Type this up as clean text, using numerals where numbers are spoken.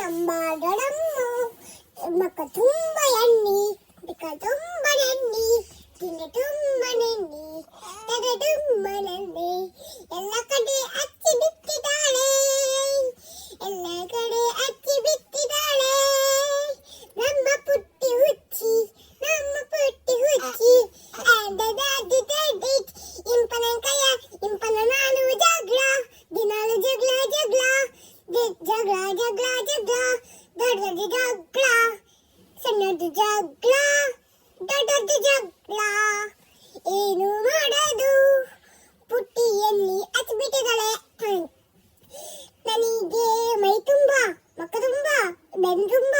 ನಮ್ಮ ದೊಡಮ್ಮ ಮಕ್ಕ ತುಂಬ ಎಣ್ಣಿ ಬಿಕ್ಕ ತುಂಬ ನೆಣ್ಣಿ ತಿಂಡಿ ತುಂಬ ನೆಣ್ಣಿ ತದ ತುಂಬ ನೆಣ್ಣಿ ಎಲ್ಲ ಕಡೆ ಅಚ್ಚಿ ಬಿತ್ತಿದ್ದಾಳೆ ಎಲ್ಲ ಕಡೆ ಅಚ್ಚಿ ಬಿತ್ತಿದ್ದಾಳೆ ನಮ್ಮ ಪುಟ್ಟಿ ಹುಚ್ಚಿ ಇಂಪನ ಕೈಯ ಇಂಪನ ನಾನು ಜಗಳ ದಿನಾಲು ಜಗಳ ಜಗಳ ಜಗಳ ಜಗಳ ಜಗಳ ದೊಡ್ಡದು ಜಗಳ ಸಣ್ಣದು ಜಗಳ ದೊಡ್ಡದು ಜಗಳ ಏನು ಮಾಡೋದು ಪುಟ್ಟಿಯಲ್ಲಿ ಹಚ್ಬಿಟ್ಟಿದ್ದಾಳೆ ನನಗೆ ಮೈ ತುಂಬ ಮಕ್ಕ ತುಂಬ ಬೆನ್ನು ತುಂಬ